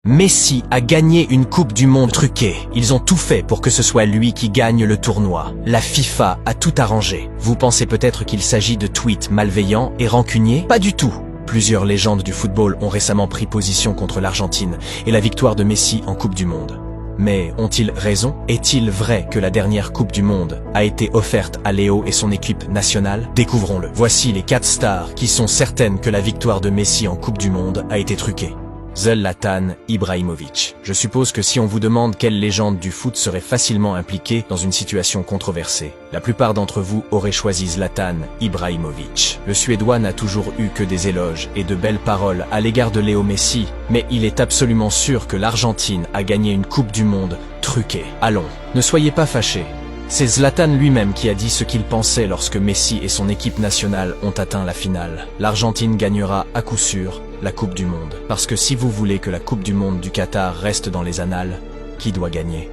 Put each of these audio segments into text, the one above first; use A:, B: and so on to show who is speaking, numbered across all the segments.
A: Messi a gagné une Coupe du Monde truquée. Ils ont tout fait pour que ce soit lui qui gagne le tournoi. La FIFA a tout arrangé. Vous pensez peut-être qu'il s'agit de tweets malveillants et rancuniers? Pas du tout. Plusieurs légendes du football ont récemment pris position contre l'Argentine et la victoire de Messi en Coupe du Monde. Mais ont-ils raison? Est-il vrai que la dernière Coupe du Monde a été offerte à Léo et son équipe nationale? Découvrons-le. Voici les 4 stars qui sont certaines que la victoire de Messi en Coupe du Monde a été truquée. Zlatan Ibrahimović. Je suppose que si on vous demande quelle légende du foot serait facilement impliquée dans une situation controversée, la plupart d'entre vous auraient choisi Zlatan Ibrahimović. Le Suédois n'a toujours eu que des éloges et de belles paroles à l'égard de Léo Messi, mais il est absolument sûr que l'Argentine a gagné une Coupe du Monde truquée. Allons, ne soyez pas fâchés. C'est Zlatan lui-même qui a dit ce qu'il pensait lorsque Messi et son équipe nationale ont atteint la finale. L'Argentine gagnera à coup sûr la Coupe du Monde. Parce que si vous voulez que la Coupe du Monde du Qatar reste dans les annales, qui doit gagner?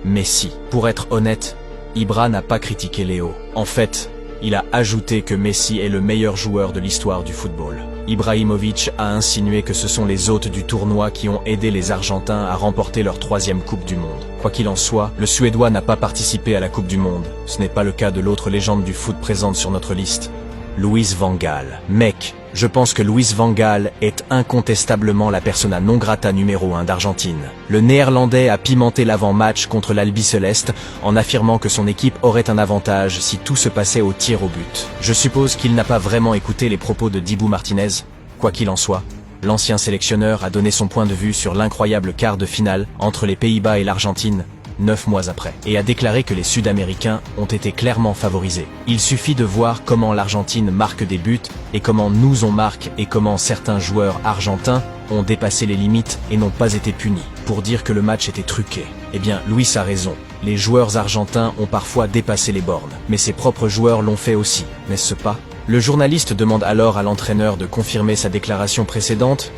A: Messi. Pour être honnête, Ibra n'a pas critiqué Léo. En fait, il a ajouté que Messi est le meilleur joueur de l'histoire du football. Ibrahimović a insinué que ce sont les hôtes du tournoi qui ont aidé les Argentins à remporter leur 3e Coupe du Monde. Quoi qu'il en soit, le Suédois n'a pas participé à la Coupe du Monde. Ce n'est pas le cas de l'autre légende du foot présente sur notre liste, Louis van Gaal. Mec, je pense que Louis van Gaal est incontestablement la persona non grata numéro 1 d'Argentine. Le Néerlandais a pimenté l'avant-match contre l'Albiceleste en affirmant que son équipe aurait un avantage si tout se passait au tir au but. Je suppose qu'il n'a pas vraiment écouté les propos de Dibu Martinez. Quoi qu'il en soit, l'ancien sélectionneur a donné son point de vue sur l'incroyable quart de finale entre les Pays-Bas et l'Argentine, 9 mois après, et a déclaré que les Sud-Américains ont été clairement favorisés. Il suffit de voir comment l'Argentine marque des buts et comment nous on marque et comment certains joueurs argentins ont dépassé les limites et n'ont pas été punis, pour dire que le match était truqué. Eh bien, Luis a raison. Les joueurs argentins ont parfois dépassé les bornes, mais ses propres joueurs l'ont fait aussi, n'est-ce pas? Le journaliste demande alors à l'entraîneur de confirmer sa déclaration précédente.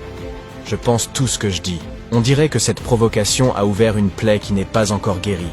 A: Je pense tout ce que je dis. On dirait que cette provocation a ouvert une plaie qui n'est pas encore guérie.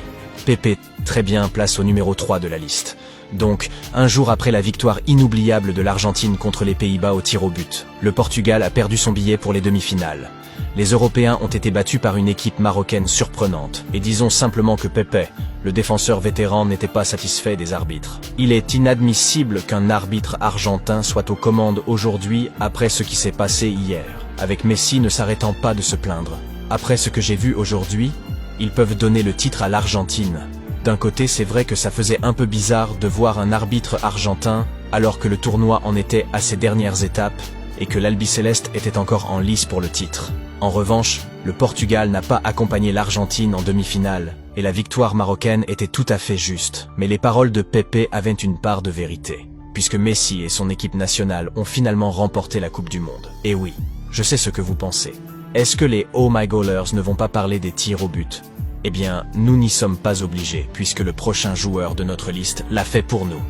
A: Pepe, très bien, place au numéro 3 de la liste. Donc, un jour après la victoire inoubliable de l'Argentine contre les Pays-Bas au tir au but, le Portugal a perdu son billet pour les demi-finales. Les Européens ont été battus par une équipe marocaine surprenante. Et disons simplement que Pepe, le défenseur vétéran, n'était pas satisfait des arbitres. Il est inadmissible qu'un arbitre argentin soit aux commandes aujourd'hui après ce qui s'est passé hier, avec Messi ne s'arrêtant pas de se plaindre. Après ce que j'ai vu aujourd'hui, ils peuvent donner le titre à l'Argentine. D'un côté, c'est vrai que ça faisait un peu bizarre de voir un arbitre argentin alors que le tournoi en était à ses dernières étapes et que l'Albiceleste était encore en lice pour le titre. En revanche, le Portugal n'a pas accompagné l'Argentine en demi-finale et la victoire marocaine était tout à fait juste. Mais les paroles de Pepe avaient une part de vérité, puisque Messi et son équipe nationale ont finalement remporté la Coupe du Monde. Et oui, je sais ce que vous pensez. Est-ce que les Oh My Goalers ne vont pas parler des tirs au but? Eh bien, nous n'y sommes pas obligés, puisque le prochain joueur de notre liste l'a fait pour nous.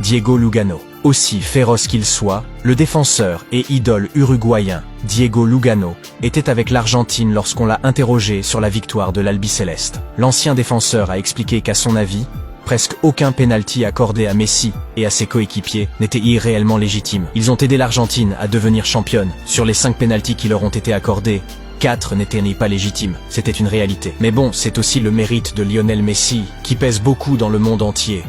A: Diego Lugano. Aussi féroce qu'il soit, le défenseur et idole uruguayen Diego Lugano était avec l'Argentine lorsqu'on l'a interrogé sur la victoire de l'Albiceleste. L'ancien défenseur a expliqué qu'à son avis, presque aucun penalty accordé à Messi et à ses coéquipiers n'était irréellement légitime. Ils ont aidé l'Argentine à devenir championne. Sur les 5 penaltys qui leur ont été accordés, 4 n'étaient pas légitimes. C'était une réalité. Mais bon, c'est aussi le mérite de Lionel Messi, qui pèse beaucoup dans le monde entier.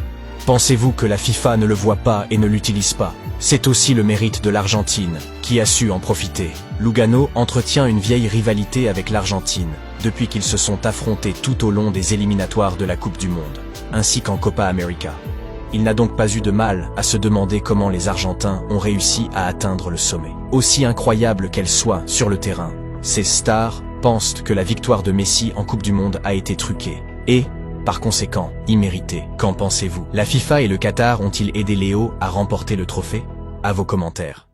A: Pensez-vous que la FIFA ne le voit pas et ne l'utilise pas? C'est aussi le mérite de l'Argentine, qui a su en profiter. Lugano entretient une vieille rivalité avec l'Argentine, depuis qu'ils se sont affrontés tout au long des éliminatoires de la Coupe du Monde, ainsi qu'en Copa América. Il n'a donc pas eu de mal à se demander comment les Argentins ont réussi à atteindre le sommet. Aussi incroyable qu'elles soient sur le terrain, ces stars pensent que la victoire de Messi en Coupe du Monde a été truquée, et, par conséquent, imméritée. Qu'en pensez-vous? La FIFA et le Qatar ont-ils aidé Léo à remporter le trophée? À vos commentaires.